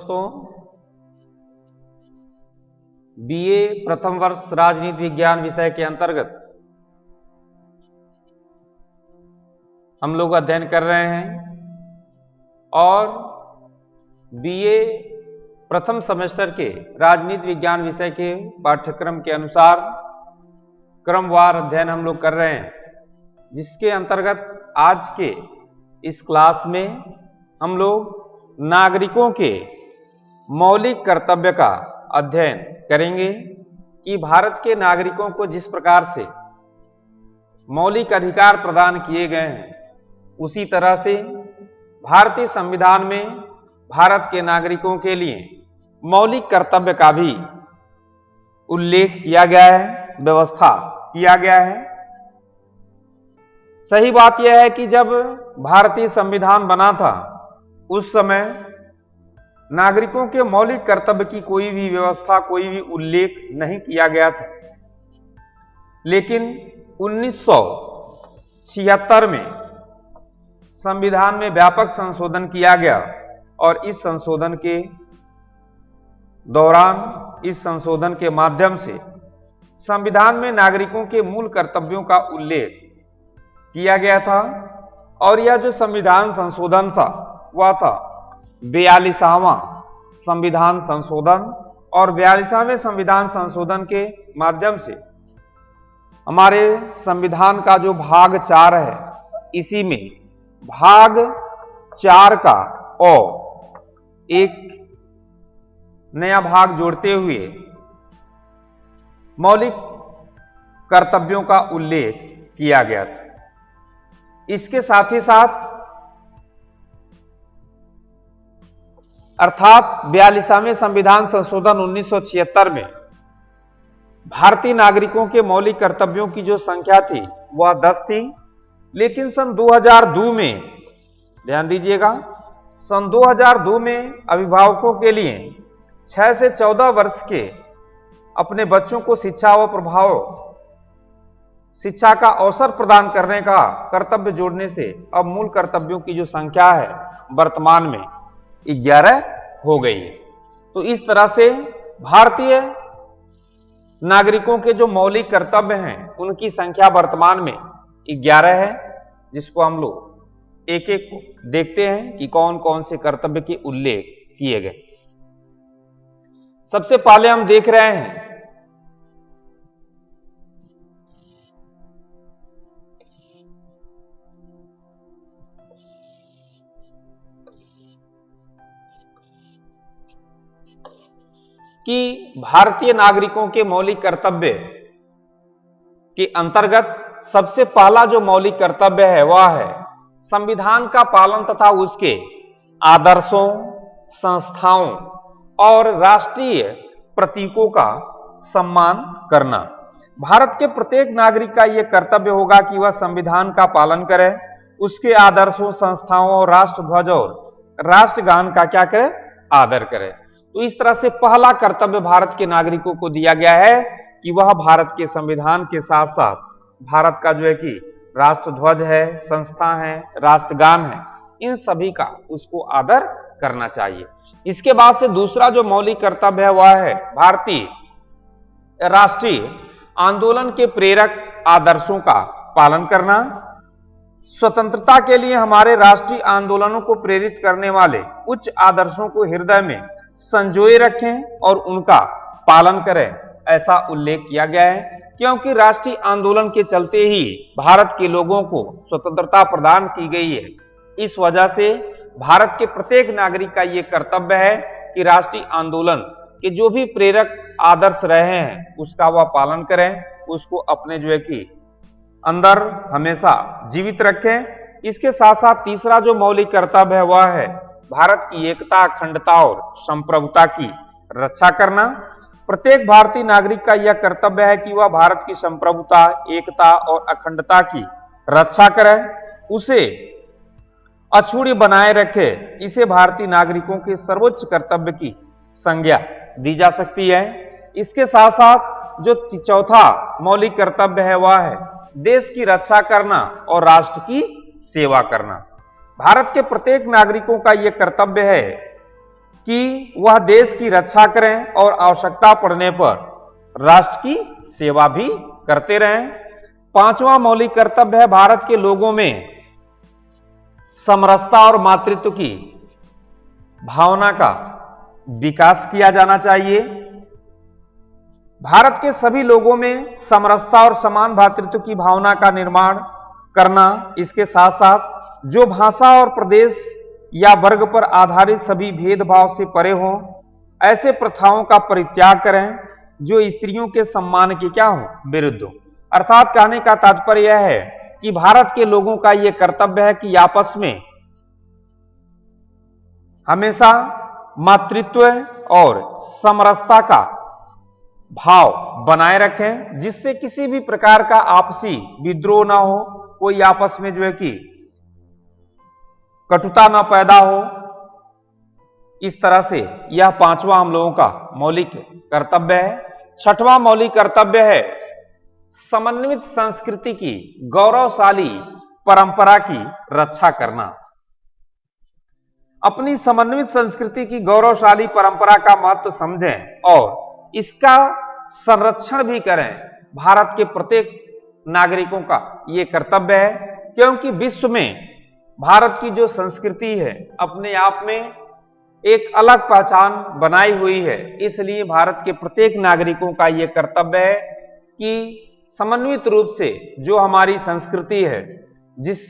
दोस्तों, बीए प्रथम वर्ष राजनीति विज्ञान विषय के अंतर्गत हम लोग अध्ययन कर रहे हैं और बीए प्रथम सेमेस्टर के राजनीति विज्ञान विषय के पाठ्यक्रम के अनुसार क्रमवार अध्ययन हम लोग कर रहे हैं, जिसके अंतर्गत आज के इस क्लास में हम लोग नागरिकों के मौलिक कर्तव्य का अध्ययन करेंगे कि भारत के नागरिकों को जिस प्रकार से मौलिक अधिकार प्रदान किए गए हैं, उसी तरह से भारतीय संविधान में भारत के नागरिकों के लिए मौलिक कर्तव्य का भी उल्लेख किया गया है, व्यवस्था किया गया है। सही बात यह है कि जब भारतीय संविधान बना था उस समय नागरिकों के मौलिक कर्तव्य की कोई भी व्यवस्था, कोई भी उल्लेख नहीं किया गया था, लेकिन 1976 में संविधान में व्यापक संशोधन किया गया और इस संशोधन के दौरान, इस संशोधन के माध्यम से संविधान में नागरिकों के मूल कर्तव्यों का उल्लेख किया गया था। और यह जो संविधान संशोधन था वह था 42वां संविधान संशोधन, और 42वें संविधान संशोधन के माध्यम से हमारे संविधान का जो भाग 4 है, इसी में भाग 4 का और एक नया भाग जोड़ते हुए मौलिक कर्तव्यों का उल्लेख किया गया था। इसके साथ ही साथ अर्थात 42वें संविधान संशोधन 1976 में भारतीय नागरिकों के मौलिक कर्तव्यों की जो संख्या थी वह 10 थी, लेकिन सन 2002 में, ध्यान दीजिएगा, सन 2002 में अभिभावकों के लिए 6 से 14 वर्ष के अपने बच्चों को शिक्षा व प्रभाव शिक्षा का अवसर प्रदान करने का कर्तव्य जोड़ने से अब मूल कर्तव्यों की जो संख्या है वर्तमान में 11 हो गई है। तो इस तरह से भारतीय नागरिकों के जो मौलिक कर्तव्य हैं उनकी संख्या वर्तमान में 11 है, जिसको हम लोग एक एक देखते हैं कि कौन कौन से कर्तव्य के उल्लेख किए गए। सबसे पहले हम देख रहे हैं कि भारतीय नागरिकों के मौलिक कर्तव्य के अंतर्गत सबसे पहला जो मौलिक कर्तव्य है वह है संविधान का पालन तथा उसके आदर्शों, संस्थाओं और राष्ट्रीय प्रतीकों का सम्मान करना। भारत के प्रत्येक नागरिक का यह कर्तव्य होगा कि वह संविधान का पालन करे, उसके आदर्शों, संस्थाओं और राष्ट्रध्वज और राष्ट्रगान का क्या करे, आदर करे। तो इस तरह से पहला कर्तव्य भारत के नागरिकों को दिया गया है कि वह भारत के संविधान के साथ साथ भारत का जो है कि राष्ट्रध्वज है, संस्था है, राष्ट्रगान है, इन सभी का उसको आदर करना चाहिए। इसके बाद से दूसरा जो मौलिक कर्तव्य है वह है भारतीय राष्ट्रीय आंदोलन के प्रेरक आदर्शों का पालन करना। स्वतंत्रता के लिए हमारे राष्ट्रीय आंदोलनों को प्रेरित करने वाले उच्च आदर्शों को हृदय में संजोए रखें और उनका पालन करें, ऐसा उल्लेख किया गया है, क्योंकि राष्ट्रीय आंदोलन के चलते ही भारत के लोगों को स्वतंत्रता प्रदान की गई है। इस वजह से भारत के प्रत्येक नागरिक का यह कर्तव्य है कि राष्ट्रीय आंदोलन के जो भी प्रेरक आदर्श रहे हैं उसका वह पालन करें, उसको अपने जो है कि अंदर हमेशा जीवित रखें। इसके साथ साथ तीसरा जो मौलिक कर्तव्य है वह है भारत की एकता, अखंडता और संप्रभुता की रक्षा करना। प्रत्येक भारतीय नागरिक का यह कर्तव्य है कि वह भारत की संप्रभुता, एकता और अखंडता की रक्षा करे, उसे अछूड़ी बनाए रखे। इसे भारतीय नागरिकों के सर्वोच्च कर्तव्य की संज्ञा दी जा सकती है। इसके साथ साथ जो चौथा मौलिक कर्तव्य है वह है देश की रक्षा करना और राष्ट्र की सेवा करना। भारत के प्रत्येक नागरिकों का यह कर्तव्य है कि वह देश की रक्षा करें और आवश्यकता पड़ने पर राष्ट्र की सेवा भी करते रहें। पांचवा मौलिक कर्तव्य है भारत के लोगों में समरसता और मातृत्व की भावना का विकास किया जाना चाहिए। भारत के सभी लोगों में समरसता और समान भ्रातृत्व की भावना का निर्माण करना, इसके साथ साथ जो भाषा और प्रदेश या वर्ग पर आधारित सभी भेदभाव से परे हों, ऐसे प्रथाओं का परित्याग करें जो स्त्रियों के सम्मान के क्या हो, विरुद्ध हो। अर्थात कहने का तात्पर्य यह है कि भारत के लोगों का यह कर्तव्य है कि आपस में हमेशा मातृत्व और समरसता का भाव बनाए रखें, जिससे किसी भी प्रकार का आपसी विद्रोह ना हो, कोई आपस में जो है कि कटुता ना पैदा हो। इस तरह से यह पांचवा हम लोगों का मौलिक कर्तव्य है। छठवां मौलिक कर्तव्य है समन्वित संस्कृति की गौरवशाली परंपरा की रक्षा करना। अपनी समन्वित संस्कृति की गौरवशाली परंपरा का महत्व समझें और इसका संरक्षण भी करें। भारत के प्रत्येक नागरिकों का यह कर्तव्य है, क्योंकि विश्व में भारत की जो संस्कृति है अपने आप में एक अलग पहचान बनाई हुई है। इसलिए भारत के प्रत्येक नागरिकों का यह कर्तव्य है कि समन्वित रूप से जो हमारी संस्कृति है, जिस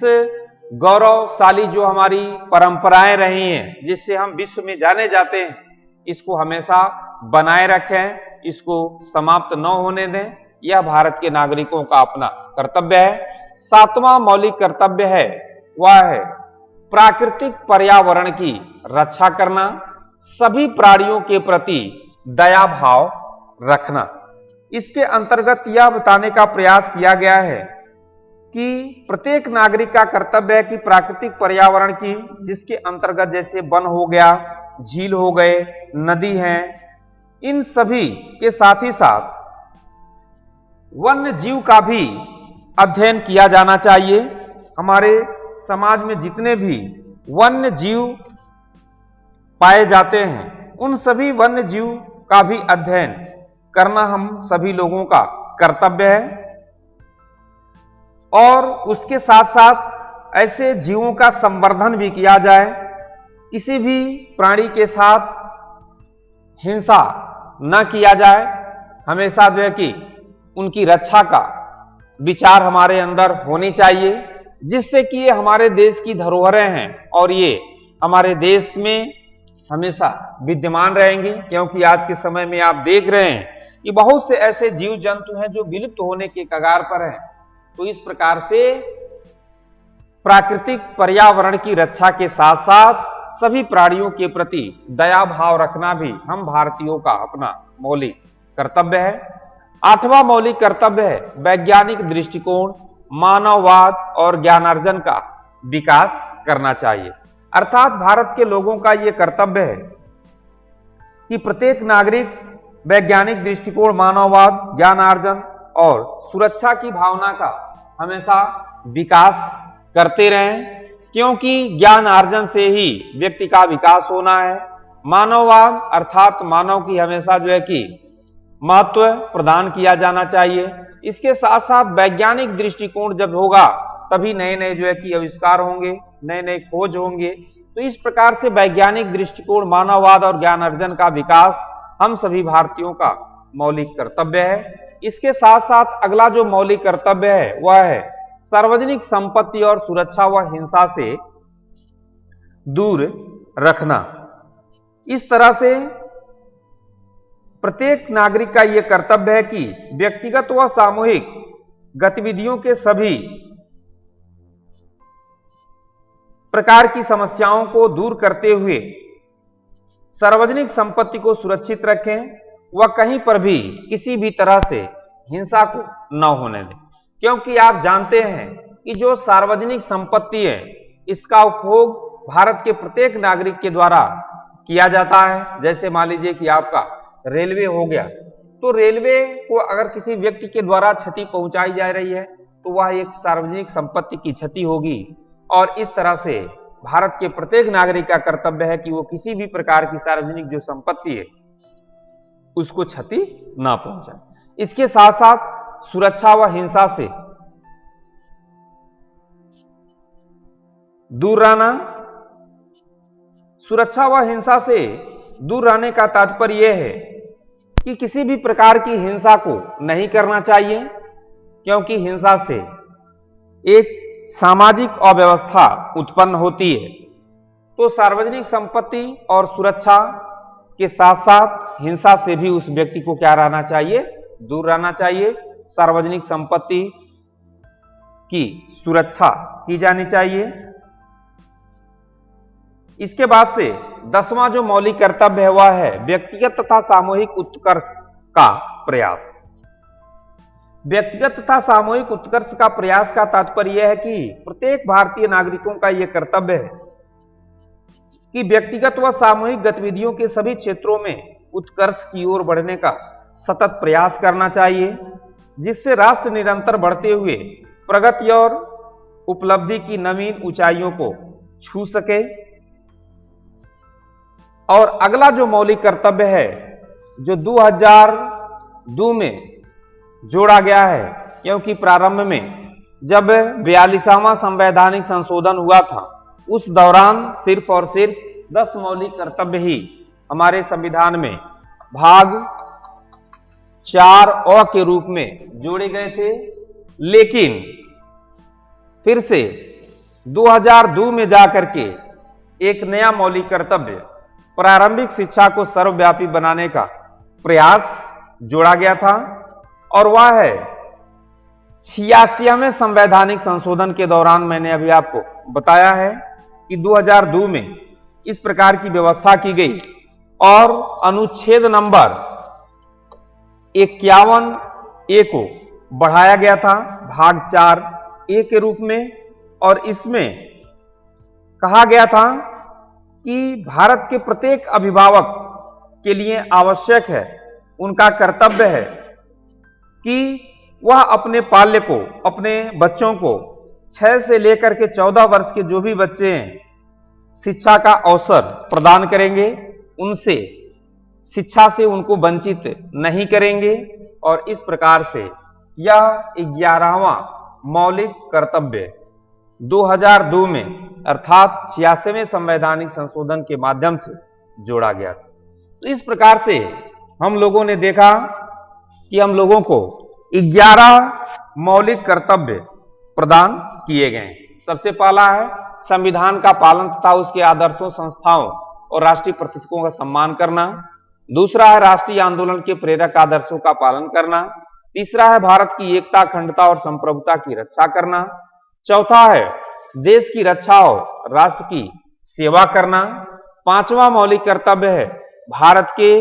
गौरवशाली जो हमारी परंपराएं रही हैं, जिससे हम विश्व में जाने जाते हैं, इसको हमेशा बनाए रखें, इसको समाप्त न होने दें। यह भारत के नागरिकों का अपना कर्तव्य है। सातवां मौलिक कर्तव्य है वह है प्राकृतिक पर्यावरण की रक्षा करना, सभी प्राणियों के प्रति दया भाव रखना। इसके अंतर्गत यह बताने का प्रयास किया गया है कि प्रत्येक नागरिक का कर्तव्य है कि प्राकृतिक पर्यावरण की, जिसके अंतर्गत जैसे वन हो गया, झील हो गए, नदी हैं, इन सभी के साथ ही साथ वन्य जीव का भी अध्ययन किया जाना चाहिए। हमारे समाज में जितने भी वन्य जीव पाए जाते हैं, उन सभी वन्य जीव का भी अध्ययन करना हम सभी लोगों का कर्तव्य है। और उसके साथ साथ ऐसे जीवों का संवर्धन भी किया जाए। किसी भी प्राणी के साथ हिंसा न किया जाए, हमेशा जो है कि उनकी रक्षा का विचार हमारे अंदर होनी चाहिए, जिससे कि ये हमारे देश की धरोहरें हैं और ये हमारे देश में हमेशा विद्यमान रहेंगी। क्योंकि आज के समय में आप देख रहे हैं कि बहुत से ऐसे जीव जंतु हैं जो विलुप्त होने के कगार पर हैं। तो इस प्रकार से प्राकृतिक पर्यावरण की रक्षा के साथ साथ सभी प्राणियों के प्रति दया भाव रखना भी हम भारतीयों का अपना मौलिक कर्तव्य है। आठवां मौलिक कर्तव्य है वैज्ञानिक दृष्टिकोण, मानववाद और ज्ञानार्जन का विकास करना चाहिए। अर्थात भारत के लोगों का यह कर्तव्य है कि प्रत्येक नागरिक वैज्ञानिक दृष्टिकोण, मानववाद, ज्ञानार्जन और सुरक्षा की भावना का हमेशा विकास करते रहें, क्योंकि ज्ञान अर्जन से ही व्यक्ति का विकास होना है। मानववाद अर्थात मानव की हमेशा जो है कि महत्व प्रदान किया जाना चाहिए। इसके साथ साथ वैज्ञानिक दृष्टिकोण जब होगा तभी नए नए जो है कि आविष्कार होंगे, नए नए खोज होंगे। तो इस प्रकार से वैज्ञानिक दृष्टिकोण, मानववाद और ज्ञान अर्जन का विकास हम सभी भारतीयों का मौलिक कर्तव्य है। इसके साथ साथ अगला जो मौलिक कर्तव्य है वह है सार्वजनिक संपत्ति और सुरक्षा व हिंसा से दूर रखना। इस तरह से प्रत्येक नागरिक का यह कर्तव्य है कि व्यक्तिगत व सामूहिक गतिविधियों के सभी प्रकार की समस्याओं को दूर करते हुए सार्वजनिक संपत्ति को सुरक्षित रखें व कहीं पर भी किसी भी तरह से हिंसा को न होने दें। क्योंकि आप जानते हैं कि जो सार्वजनिक संपत्ति है इसका उपभोग भारत के प्रत्येक नागरिक के द्वारा किया जाता है। जैसे मान लीजिए कि आपका रेलवे हो गया, तो रेलवे को अगर किसी व्यक्ति के द्वारा क्षति पहुंचाई जा रही है तो वह एक सार्वजनिक संपत्ति की क्षति होगी। और इस तरह से भारत के प्रत्येक नागरिक का कर्तव्य है कि वो किसी भी प्रकार की सार्वजनिक जो संपत्ति है उसको क्षति ना पहुंचाए। इसके साथ साथ सुरक्षा व हिंसा से दूर रहना। सुरक्षा व हिंसा से दूर रहने का तात्पर्य यह है कि किसी भी प्रकार की हिंसा को नहीं करना चाहिए, क्योंकि हिंसा से एक सामाजिक अव्यवस्था उत्पन्न होती है। तो सार्वजनिक संपत्ति और सुरक्षा के साथ साथ हिंसा से भी उस व्यक्ति को क्या रहना चाहिए, दूर रहना चाहिए। सार्वजनिक संपत्ति की सुरक्षा की जानी चाहिए। इसके बाद से 10वां जो मौलिक कर्तव्य है वह है व्यक्तिगत तथा सामूहिक उत्कर्ष का प्रयास। व्यक्तिगत तथा सामूहिक उत्कर्ष का प्रयास का तात्पर्य यह है कि प्रत्येक भारतीय नागरिकों का यह कर्तव्य है कि व्यक्तिगत व सामूहिक गतिविधियों के सभी क्षेत्रों में उत्कर्ष की ओर बढ़ने का सतत प्रयास करना चाहिए, जिससे राष्ट्र निरंतर बढ़ते हुए प्रगति और उपलब्धि की नवीन ऊंचाइयों को छू सके। और अगला जो मौलिक कर्तव्य है जो 2002 में जोड़ा गया है, क्योंकि प्रारंभ में जब 42वां संवैधानिक संशोधन हुआ था उस दौरान सिर्फ और सिर्फ 10 मौलिक कर्तव्य ही हमारे संविधान में भाग 4 के रूप में जोड़े गए थे। लेकिन फिर से 2002 में जाकर के एक नया मौलिक कर्तव्य प्रारंभिक शिक्षा को सर्वव्यापी बनाने का प्रयास जोड़ा गया था, और वह है 86वें संवैधानिक संशोधन के दौरान मैंने अभी आपको बताया है कि 2002 में इस प्रकार की व्यवस्था की गई और अनुच्छेद नंबर 51A को बढ़ाया गया था भाग 4A के रूप में, और इसमें कहा गया था कि भारत के प्रत्येक अभिभावक के लिए आवश्यक है, उनका कर्तव्य है कि वह अपने पाल्य को, अपने बच्चों को 6 से लेकर के 14 वर्ष के जो भी बच्चे हैं शिक्षा का अवसर प्रदान करेंगे, उनसे शिक्षा से उनको वंचित नहीं करेंगे। और इस प्रकार से यह 11वां मौलिक कर्तव्य 2002 में अर्थात 86वें संवैधानिक संशोधन के माध्यम से जोड़ा गया था। तो इस प्रकार से हम लोगों ने देखा कि हम लोगों को 11 मौलिक कर्तव्य प्रदान किए गए। सबसे पहला है संविधान का पालन तथा उसके आदर्शों, संस्थाओं और राष्ट्रीय प्रतीकों का सम्मान करना। दूसरा है राष्ट्रीय आंदोलन के प्रेरक आदर्शों का पालन करना। तीसरा है भारत की एकता, अखंडता और संप्रभुता की रक्षा करना। चौथा है देश की रक्षा और राष्ट्र की सेवा करना। 5वां मौलिक कर्तव्य है भारत के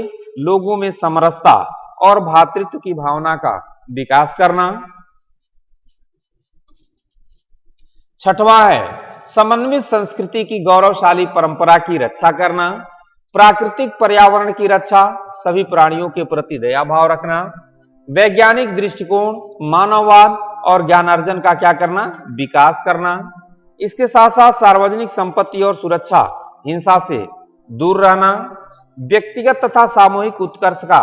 लोगों में समरसता और भ्रातृत्व की भावना का विकास करना। 6वां है समन्वित संस्कृति की गौरवशाली परंपरा की रक्षा करना। प्राकृतिक पर्यावरण की रक्षा, सभी प्राणियों के प्रति दया भाव रखना। वैज्ञानिक दृष्टिकोण, मानववाद और ज्ञानार्जन का क्या करना, विकास करना। इसके साथ साथ सार्वजनिक संपत्ति और सुरक्षा, हिंसा से दूर रहना। व्यक्तिगत तथा सामूहिक उत्कर्ष का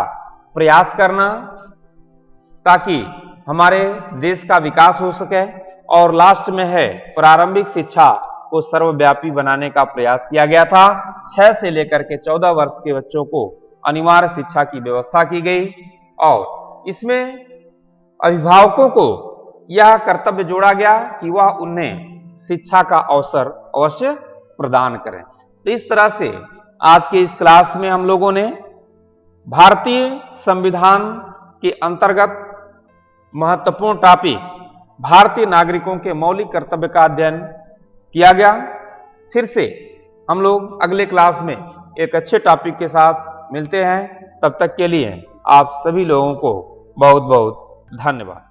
प्रयास करना ताकि हमारे देश का विकास हो सके। और लास्ट में है प्रारंभिक शिक्षा को सर्वव्यापी बनाने का प्रयास किया गया था। 6 से लेकर के 14 वर्ष के बच्चों को अनिवार्य शिक्षा की व्यवस्था की गई और इसमें अभिभावकों को यह कर्तव्य जोड़ा गया कि वह उन्हें शिक्षा का अवसर अवश्य प्रदान करें। तो इस तरह से आज के इस क्लास में हम लोगों ने भारतीय संविधान के अंतर्गत महत्वपूर्ण टॉपिक भारतीय नागरिकों के मौलिक कर्तव्य का अध्ययन किया गया। फिर से हम लोग अगले क्लास में एक अच्छे टॉपिक के साथ मिलते हैं। तब तक के लिए आप सभी लोगों को बहुत बहुत धन्यवाद।